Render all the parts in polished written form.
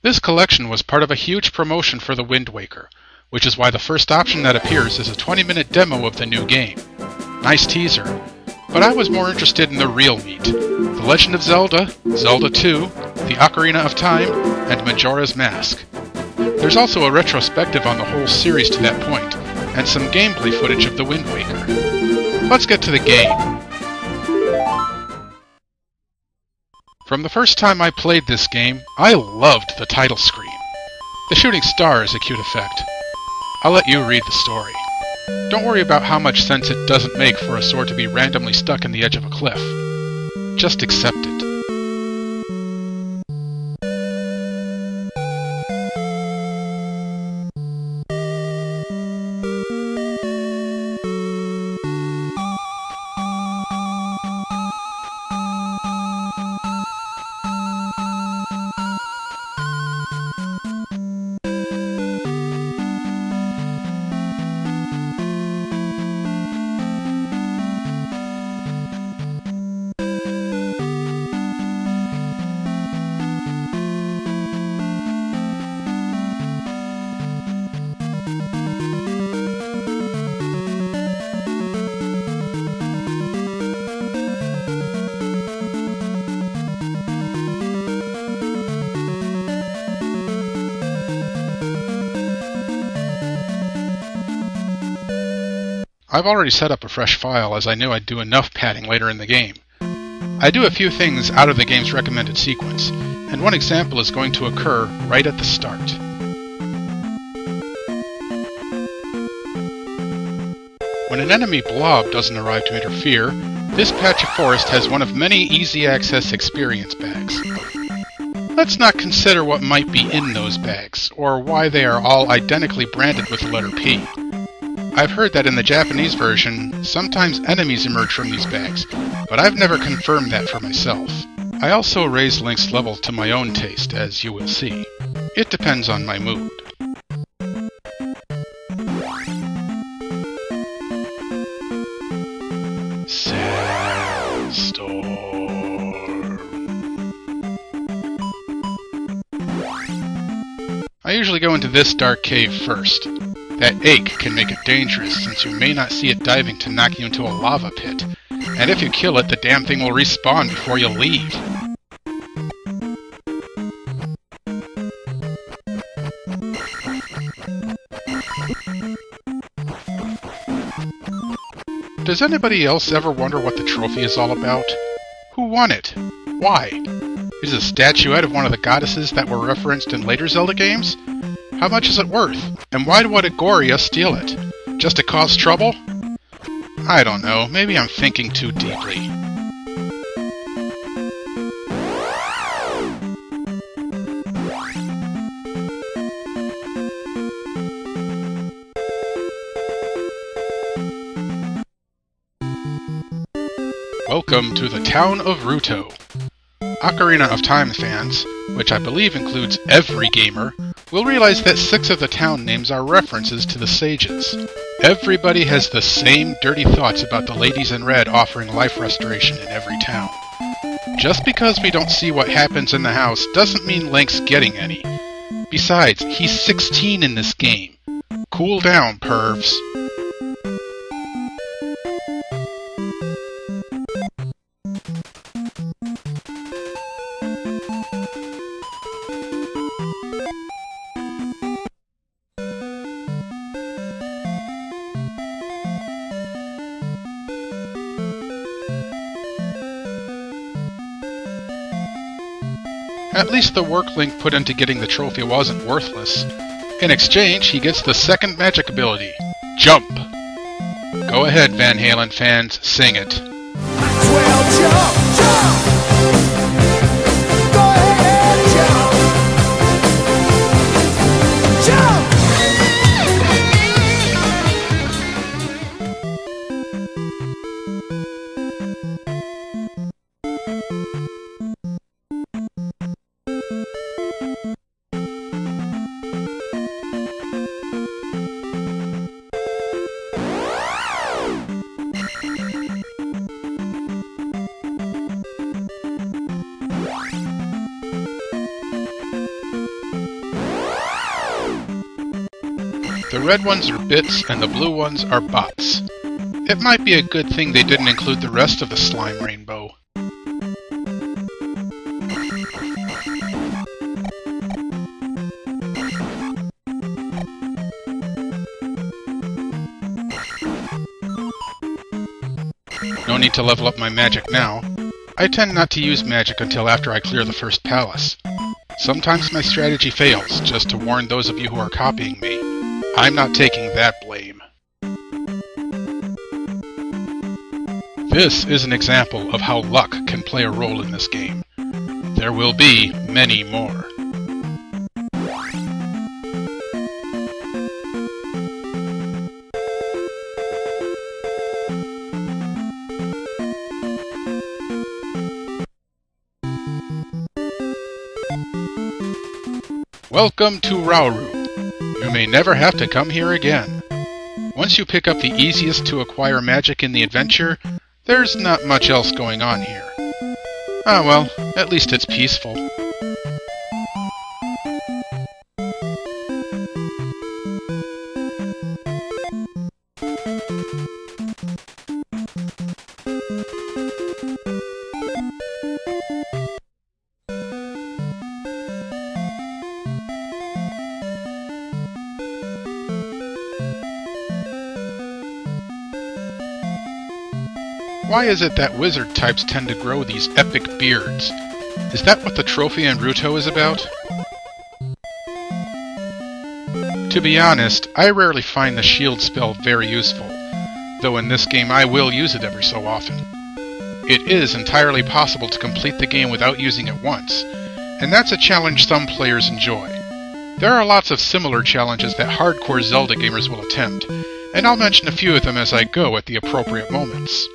This collection was part of a huge promotion for the Wind Waker, which is why the first option that appears is a 20-minute demo of the new game. Nice teaser, but I was more interested in the real meat. The Legend of Zelda, Zelda II, the Ocarina of Time, and Majora's Mask. There's also a retrospective on the whole series to that point, and some gameplay footage of the Wind Waker. Let's get to the game. From the first time I played this game, I loved the title screen. The shooting star is a cute effect. I'll let you read the story. Don't worry about how much sense it doesn't make for a sword to be randomly stuck in the edge of a cliff. Just accept it. I've already set up a fresh file as I knew I'd do enough padding later in the game. I do a few things out of the game's recommended sequence, and one example is going to occur right at the start. When an enemy blob doesn't arrive to interfere, this patch of forest has one of many easy access experience bags. Let's not consider what might be in those bags, or why they are all identically branded with the letter P. I've heard that in the Japanese version, sometimes enemies emerge from these bags, but I've never confirmed that for myself. I also raise Link's level to my own taste, as you will see. It depends on my mood. Sandstorm. I usually go into this dark cave first. That ache can make it dangerous, since you may not see it diving to knock you into a lava pit. And if you kill it, the damn thing will respawn before you leave. Does anybody else ever wonder what the trophy is all about? Who won it? Why? Is it a statuette of one of the goddesses that were referenced in later Zelda games? How much is it worth? And why would Agoria steal it? Just to cause trouble? I don't know. Maybe I'm thinking too deeply. Welcome to the town of Ruto. Ocarina of Time fans, which I believe includes every gamer, will realize that 6 of the town names are references to the sages. Everybody has the same dirty thoughts about the ladies in red offering life restoration in every town. Just because we don't see what happens in the house doesn't mean Link's getting any. Besides, he's 16 in this game. Cool down, pervs. At least the work Link put into getting the trophy wasn't worthless. In exchange, he gets the second magic ability, Jump. Go ahead, Van Halen fans, sing it. Well, jump, jump! Go ahead, jump! Jump! The red ones are bits and the blue ones are bots. It might be a good thing they didn't include the rest of the slime rainbow. No need to level up my magic now. I tend not to use magic until after I clear the first palace. Sometimes my strategy fails, just to warn those of you who are copying me. I'm not taking that blame. This is an example of how luck can play a role in this game. There will be many more. Welcome to Rauru. You may never have to come here again. Once you pick up the easiest to acquire magic in the adventure, there's not much else going on here. Ah well, at least it's peaceful. Why is it that wizard types tend to grow these epic beards? Is that what the trophy in Ruto is about? To be honest, I rarely find the shield spell very useful, though in this game I will use it every so often. It is entirely possible to complete the game without using it once, and that's a challenge some players enjoy. There are lots of similar challenges that hardcore Zelda gamers will attempt, and I'll mention a few of them as I go at the appropriate moments.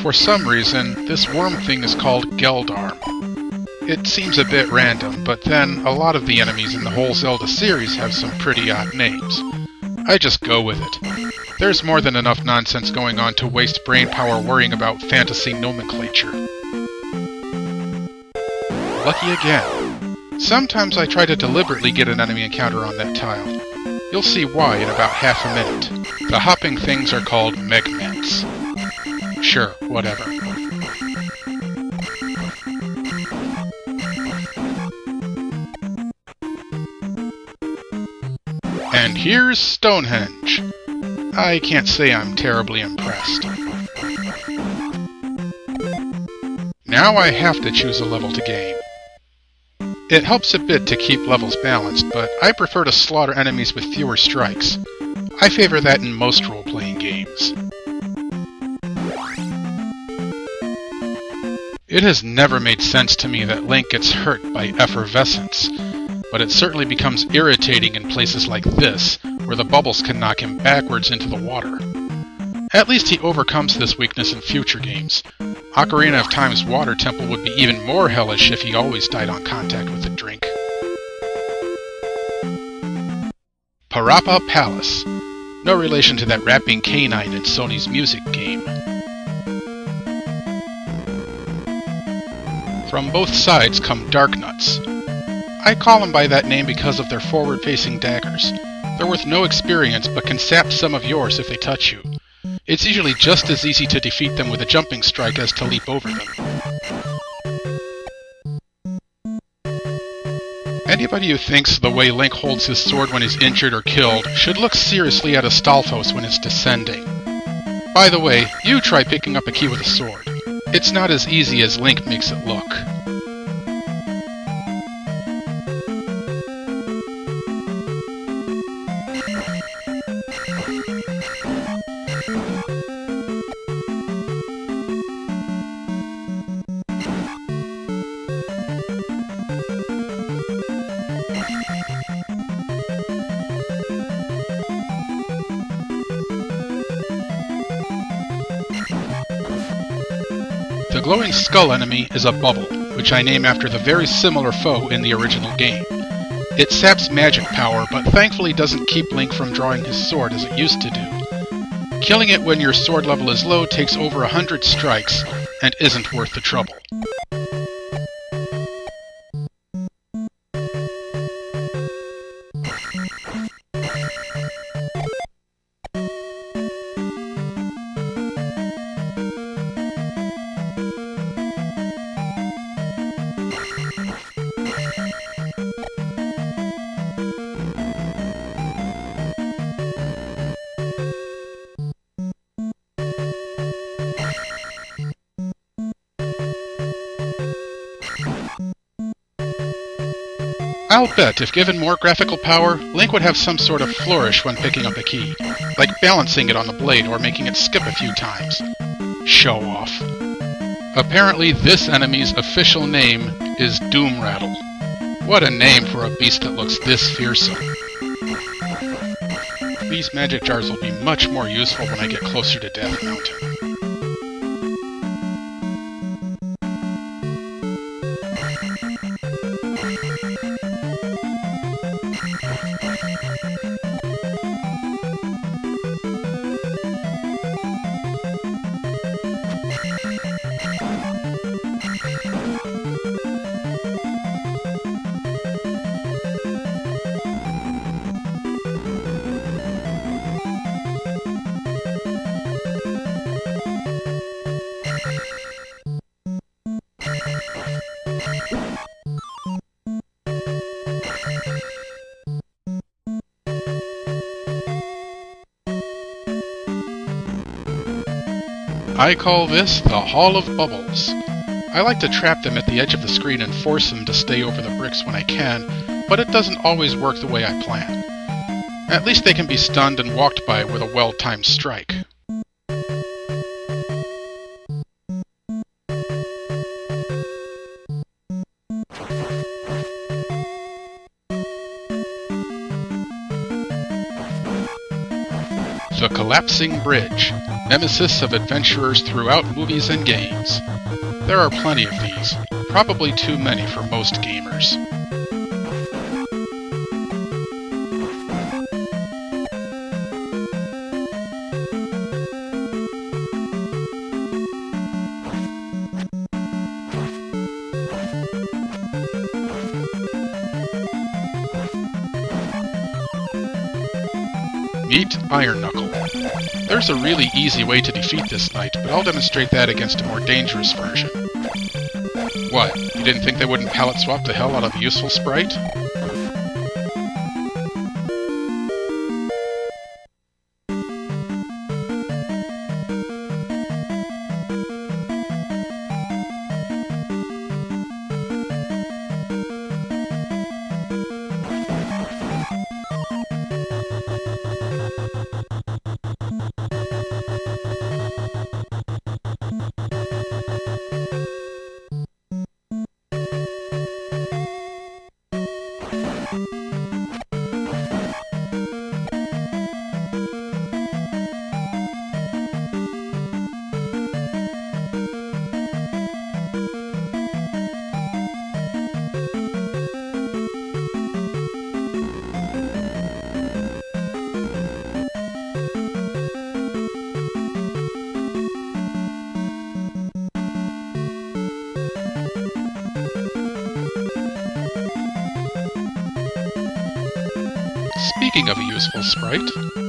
For some reason, this worm thing is called Geldarm. It seems a bit random, but then a lot of the enemies in the whole Zelda series have some pretty odd names. I just go with it. There's more than enough nonsense going on to waste brain power worrying about fantasy nomenclature. Lucky again. Sometimes I try to deliberately get an enemy encounter on that tile. You'll see why in about half a minute. The hopping things are called Megments. Sure, whatever. And here's Stonehenge. I can't say I'm terribly impressed. Now I have to choose a level to gain. It helps a bit to keep levels balanced, but I prefer to slaughter enemies with fewer strikes. I favor that in most role-playing games. It has never made sense to me that Link gets hurt by effervescence, but it certainly becomes irritating in places like this, where the bubbles can knock him backwards into the water. At least he overcomes this weakness in future games. Ocarina of Time's water temple would be even more hellish if he always died on contact with the drink. Parapa Palace. No relation to that rapping canine in Sony's music game. From both sides come Darknuts. I call them by that name because of their forward-facing daggers. They're worth no experience, but can sap some of yours if they touch you. It's usually just as easy to defeat them with a jumping strike as to leap over them. Anybody who thinks the way Link holds his sword when he's injured or killed should look seriously at Astolfos when it's descending. By the way, you try picking up a key with a sword. It's not as easy as Link makes it look. glowing skull enemy is a bubble, which I name after the very similar foe in the original game. It saps magic power, but thankfully doesn't keep Link from drawing his sword as it used to do. Killing it when your sword level is low takes over 100 strikes, and isn't worth the trouble. I'll bet if given more graphical power, Link would have some sort of flourish when picking up a key, like balancing it on the blade or making it skip a few times. Show off. Apparently this enemy's official name is Doom Rattle. What a name for a beast that looks this fearsome. These magic jars will be much more useful when I get closer to Death Mountain. I call this the Hall of Bubbles. I like to trap them at the edge of the screen and force them to stay over the bricks when I can, but it doesn't always work the way I plan. At least they can be stunned and walked by with a well-timed strike. The Collapsing Bridge, nemesis of adventurers throughout movies and games. There are plenty of these, probably too many for most gamers. Meet Iron Knuckle. There's a really easy way to defeat this knight, but I'll demonstrate that against a more dangerous version. What, you didn't think they wouldn't palette swap the hell out of a useful sprite? Speaking of a useful sprite,